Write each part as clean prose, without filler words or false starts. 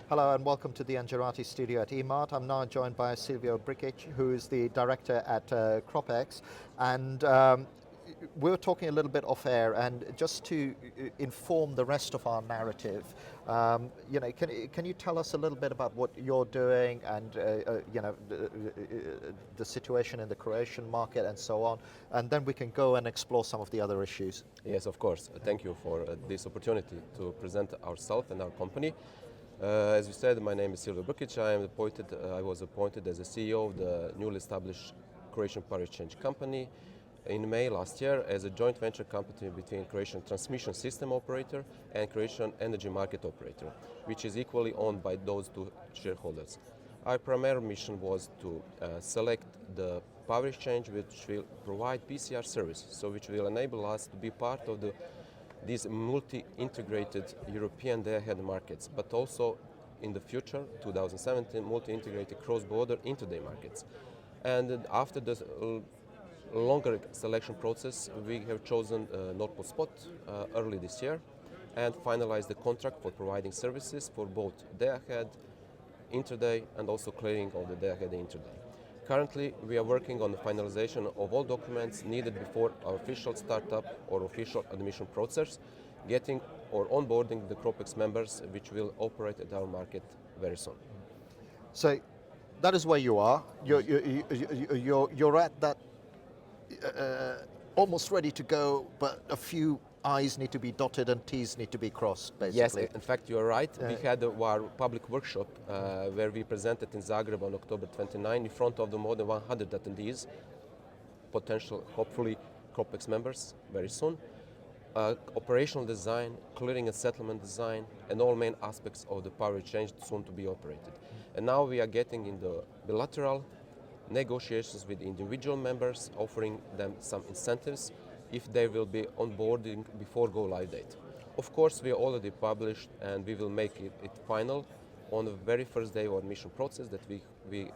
Hello and welcome to the Angelati studio at EMART. I'm now joined by Silvio Brkić, who is the director at CROPEX, and we were talking a little bit off air, and just to inform the rest of our narrative, can you tell us a little bit about what you're doing and the situation in the Croatian market and so on, and then we can go and explore some of the other issues. Yes, of course. Thank you for this opportunity to present ourselves and our company. As you said, my name is Silvio Brkić. I was appointed as the CEO of the newly established Croatian Power Exchange company in May last year as a joint venture company between Croatian Transmission System Operator and Croatian Energy Market Operator, which is equally owned by those two shareholders. Our primary mission was to select the power exchange which will provide PCR service, so which will enable us to be part of these multi-integrated European day-ahead markets, but also in the future, 2017, multi-integrated cross-border intraday markets. And after this longer selection process, we have chosen Nord Pool Spot early this year and finalized the contract for providing services for both day-ahead, intraday, and also clearing of the day-ahead and intraday. Currently, we are working on the finalization of all documents needed before our official startup or official admission process, getting or onboarding the CROPEX members, which will operate at our market very soon. So that is where you are. You're at that almost ready to go, but a few I's need to be dotted and T's need to be crossed, basically. Yes, in fact, you are right. We had our public workshop where we presented in Zagreb on October 29 in front of the more than 100 attendees, potential, hopefully, CROPEX members very soon. Operational design, clearing and settlement design, and all main aspects of the power exchange soon to be operated. And now we are getting in the bilateral negotiations with individual members, offering them some incentives if they will be onboarding before go live date. Of course, we already published and we will make it final on the very first day of admission process that we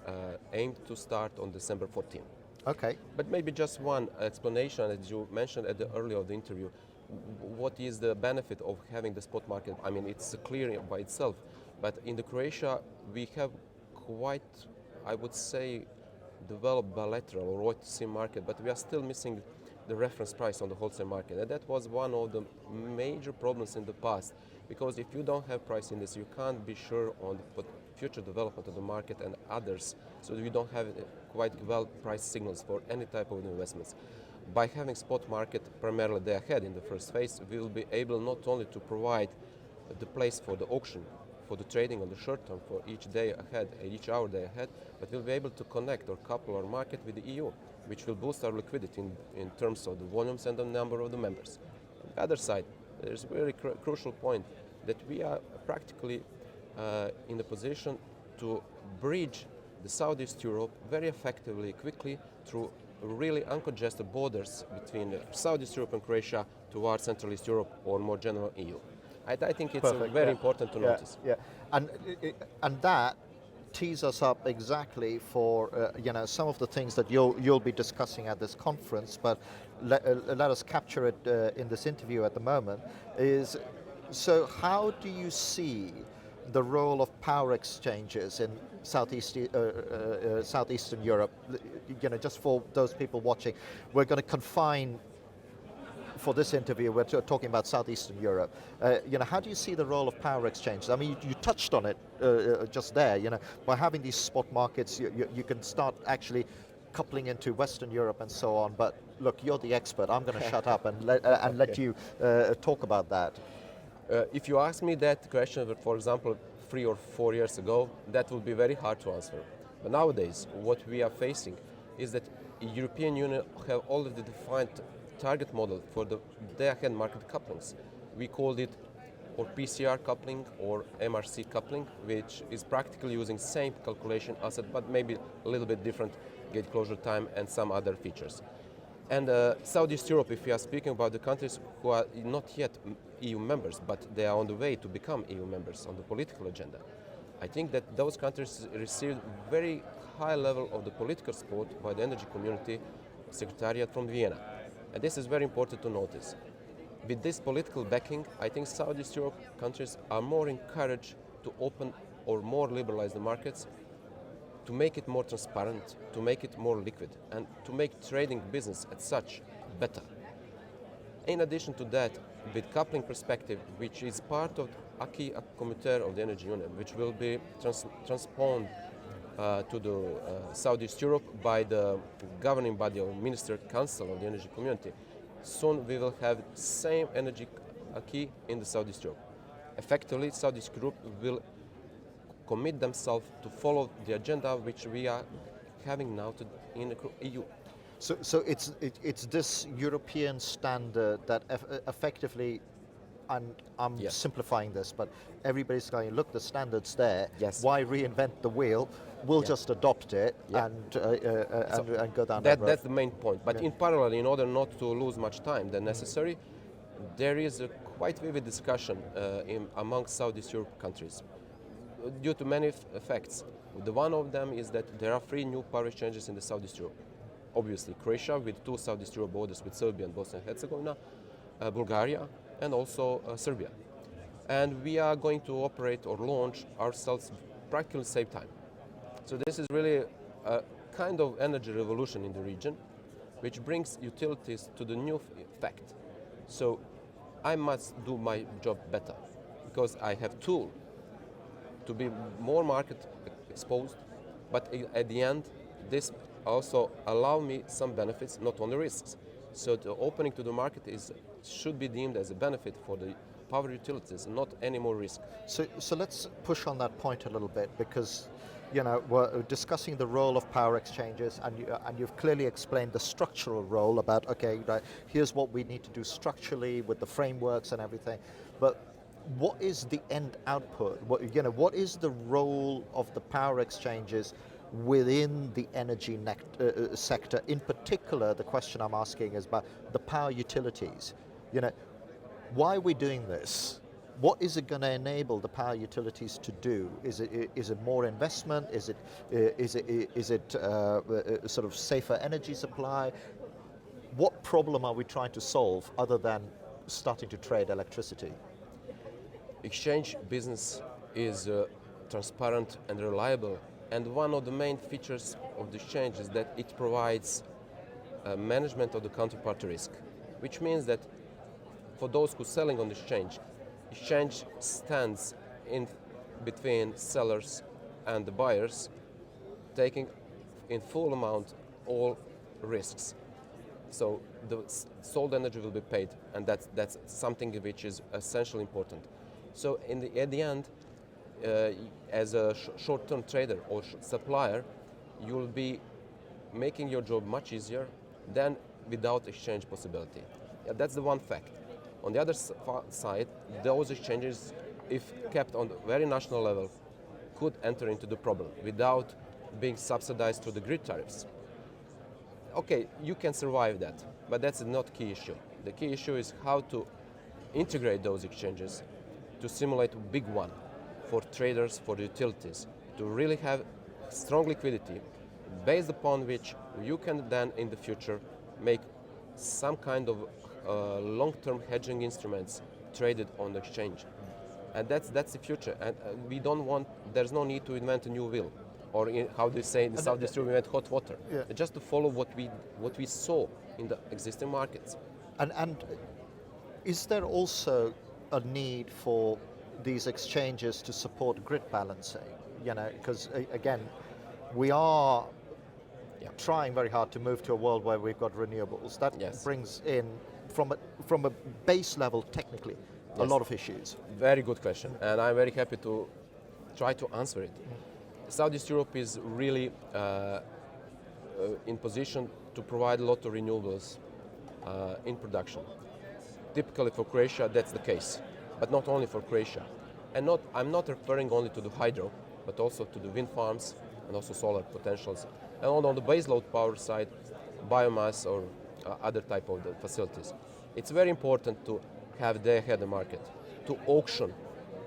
aim to start on December 14. Okay. But maybe just one explanation, as you mentioned at the earlier of the interview, what is the benefit of having the spot market? I mean, it's clear by itself, but in the Croatia, we have quite, I would say, developed bilateral or OTC market, but we are still missing the reference price on the wholesale market. And that was one of the major problems in the past, because if you don't have price index, you can't be sure on the future development of the market and others, so you don't have quite well priced signals for any type of investments. By having spot market primarily day ahead in the first phase, we will be able not only to provide the place for the auction, for the trading on the short term for each day ahead, each hour day ahead, but we'll be able to connect or couple our market with the EU, which will boost our liquidity in terms of the volumes and the number of the members. On the other side, there's a very crucial point that we are practically in the position to bridge the Southeast Europe very effectively, quickly, through really uncongested borders between Southeast Europe and Croatia towards Central East Europe or more general EU. I think it's very important to notice. Yeah, and that tees us up exactly for some of the things that you'll be discussing at this conference. But let us capture it in this interview at the moment. So how do you see the role of power exchanges in southeastern Europe? Just for those people watching, we're going to confine. For this interview, we're talking about Southeastern Europe. How do you see the role of power exchanges? I mean, you touched on it just there. By having these spot markets, you can start actually coupling into Western Europe and so on. But look, you're the expert. I'm going to shut up and let you talk about that. If you ask me that question, for example, 3 or 4 years ago, that would be very hard to answer. But nowadays, what we are facing is that the European Union have already defined target model for the day-ahead market couplings. We called it or PCR coupling or MRC coupling, which is practically using same calculation asset, but maybe a little bit different gate closure time and some other features. And Southeast Europe, if we are speaking about the countries who are not yet EU members, but they are on the way to become EU members on the political agenda, I think that those countries received very high level of the political support by the energy community secretariat from Vienna. And this is very important to notice. With this political backing, I think Southeast Europe countries are more encouraged to open or more liberalize the markets, to make it more transparent, to make it more liquid, and to make trading business as such better. In addition to that, with coupling perspective, which is part of acquis communautaire of the Energy Union, which will be transposed to the Southeast Europe by the governing body of Minister Council of the Energy Community, soon we will have same energy acquis in the Southeast Europe. Effectively, Southeast Europe will commit themselves to follow the agenda which we are having now in the EU. So it's this European standard that effectively, and I'm Yes. simplifying this, but everybody's going, look, the standard's there. Yes. Why reinvent the wheel? We'll Yeah. just adopt it Yeah. and go down that road. That's the main point. But in parallel, in order not to lose much time than necessary, there is a quite vivid discussion among Southeast Europe countries due to many effects. The one of them is that there are 3 new power exchanges in the Southeast Europe. Obviously, Croatia with 2 Southeast Europe borders with Serbia and Bosnia and Herzegovina, Bulgaria, and also Serbia. And we are going to operate or launch ourselves practically same time. So this is really a kind of energy revolution in the region, which brings utilities to the new fact. So I must do my job better because I have tool to be more market exposed, but at the end, this also allow me some benefits, not only risks. So the opening to the market should be deemed as a benefit for the power utilities, not any more risk. So let's push on that point a little bit because, you know, we're discussing the role of power exchanges, and you've clearly explained the structural role about, okay, right, here's what we need to do structurally with the frameworks and everything. But what is the end output? What is the role of the power exchanges within the energy sector? In particular, the question I'm asking is about the power utilities. Why are we doing this? What is it going to enable the power utilities to do? Is it more investment? Is it sort of safer energy supply? What problem are we trying to solve other than starting to trade electricity? Exchange business is transparent and reliable, and one of the main features of the exchange is that it provides management of the counterparty risk, which means that for those who are selling on the exchange stands in between sellers and the buyers, taking in full amount all risks. So the sold energy will be paid, and that's something which is essentially important. So at the end, as a short-term trader or supplier, you'll be making your job much easier than without exchange possibility. Yeah, that's the one fact. On the other side, those exchanges, if kept on a very national level, could enter into the problem without being subsidized through the grid tariffs. Okay, you can survive that, but that's not key issue. The key issue is how to integrate those exchanges to simulate a big one for traders, for the utilities, to really have strong liquidity based upon which you can then in the future make some kind of long-term hedging instruments traded on the exchange. And that's the future. And there's no need to invent a new wheel, or how they say in the Southeast Europe, invent hot water. Yeah. Just to follow what we saw in the existing markets. And is there also a need for these exchanges to support grid balancing? Because again, we are trying very hard to move to a world where we've got renewables. That brings in, from a base level, technically, a lot of issues. Very good question, and I'm very happy to try to answer it. Southeast Europe is really in position to provide a lot of renewables in production. Typically for Croatia, that's the case, but not only for Croatia. And I'm not referring only to the hydro, but also to the wind farms and also solar potentials. And on the baseload power side, biomass or other type of the facilities. It's very important to have day-ahead the market, to auction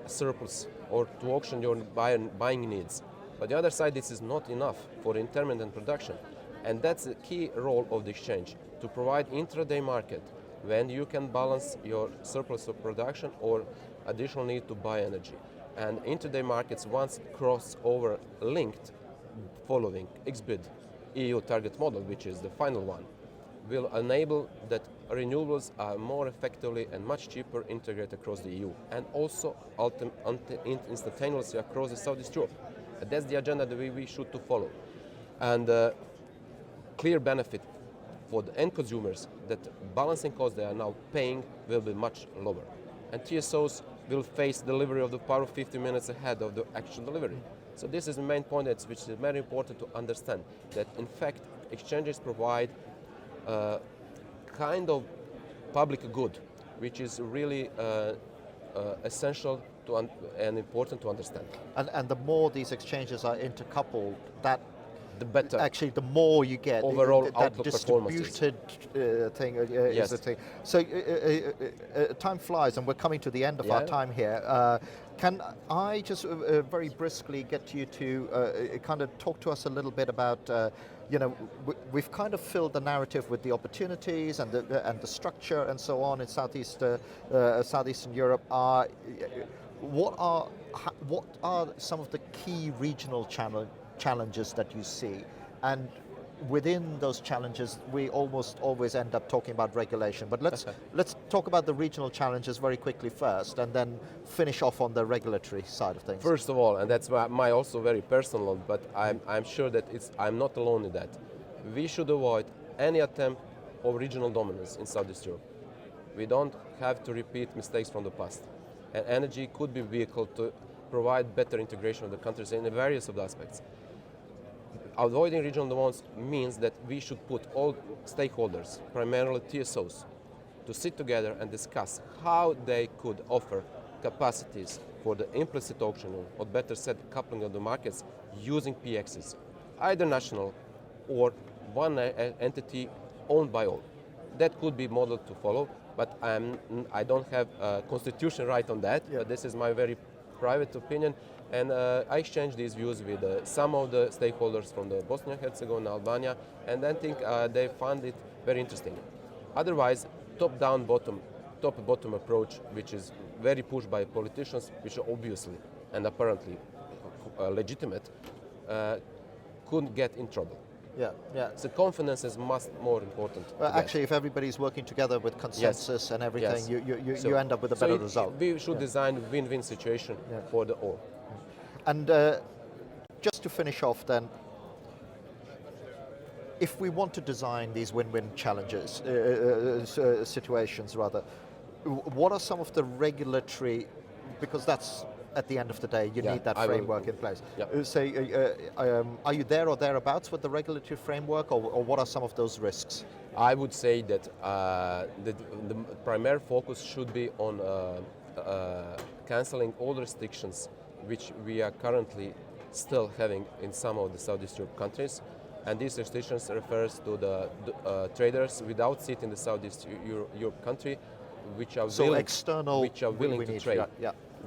a surplus or to auction your buying needs. But the other side, this is not enough for intermittent production. And that's the key role of the exchange, to provide intraday market when you can balance your surplus of production or additional need to buy energy. And intraday markets, once crossover linked, following XBID EU target model, which is the final one, will enable that renewables are more effectively and much cheaper integrated across the EU and also instantaneously across the Southeast Europe. And that's the agenda that we should to follow. And clear benefit for the end consumers that balancing costs they are now paying will be much lower. And TSOs will face delivery of the power 50 minutes ahead of the actual delivery. So this is the main point which is very important to understand, that in fact exchanges provide kind of public good, which is really essential to and important to understand. And the more these exchanges are intercoupled, that The better. actually the more you get. Overall that outlook distributed thing Yes. is the thing. So time flies, and we're coming to the end of our Yeah. time here. Can I just very briskly get you to kind of talk to us a little bit about, we've kind of filled the narrative with the opportunities and the structure and so on in Southeastern Europe. What are some of the key regional challenges that you see? And within those challenges, we almost always end up talking about regulation. But let's talk about the regional challenges very quickly first, and then finish off on the regulatory side of things. First of all, and that's my also very personal, but I'm sure that I'm not alone in that. We should avoid any attempt of regional dominance in Southeast Europe. We don't have to repeat mistakes from the past. And energy could be a vehicle to provide better integration of the countries in various of the aspects. Avoiding regional dominance means that we should put all stakeholders, primarily TSOs, to sit together and discuss how they could offer capacities for the implicit auction, or better said, coupling of the markets using PXs, either national or one entity owned by all. That could be model to follow, but I don't have a constitution right on that, but this is my very private opinion. And I exchanged these views with some of the stakeholders from the Bosnia and Herzegovina, Albania, and I think they found it very interesting. Otherwise, top-down, top-bottom approach, which is very pushed by politicians, which are obviously and apparently legitimate, couldn't get in trouble. Yeah. So confidence is much more important. Actually, if everybody's working together with consensus and everything, you end up with a better result. We should design a win-win situation for the all. And just to finish off then, if we want to design these win-win challenges, situations rather, what are some of the regulatory, because that's at the end of the day, you need that framework in place. Are you there or thereabouts with the regulatory framework, or what are some of those risks? I would say that the primary focus should be on cancelling all restrictions which we are currently still having in some of the Southeast Europe countries. And these restrictions refers to the traders without seat in the Southeast Europe country, which are willing to trade.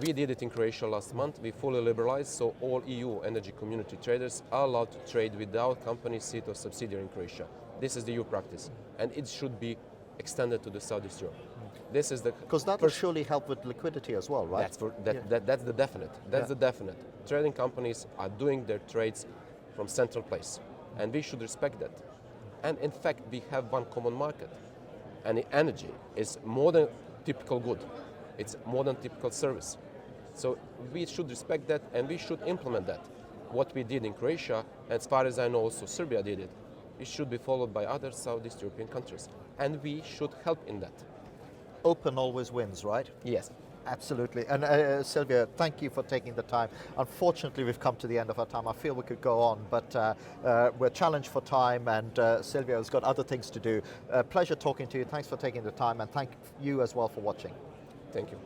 We did it in Croatia last month. We fully liberalized, so all EU energy community traders are allowed to trade without company seat or subsidiary in Croatia. This is the EU practice, and it should be extended to the Southeast Europe. This is because that will surely help with liquidity as well, right? That's the definite. That's the definite. Trading companies are doing their trades from central place, and we should respect that. And in fact, we have one common market, and energy is more than typical good. It's more than typical service. So we should respect that, and we should implement that. What we did in Croatia, as far as I know, also Serbia did it. It should be followed by other Southeast European countries, and we should help in that. Open always wins, right? Yes. Absolutely. And Silvio, thank you for taking the time. Unfortunately, we've come to the end of our time. I feel we could go on, but we're challenged for time, and Silvio's got other things to do. Pleasure talking to you. Thanks for taking the time, and thank you as well for watching. Thank you.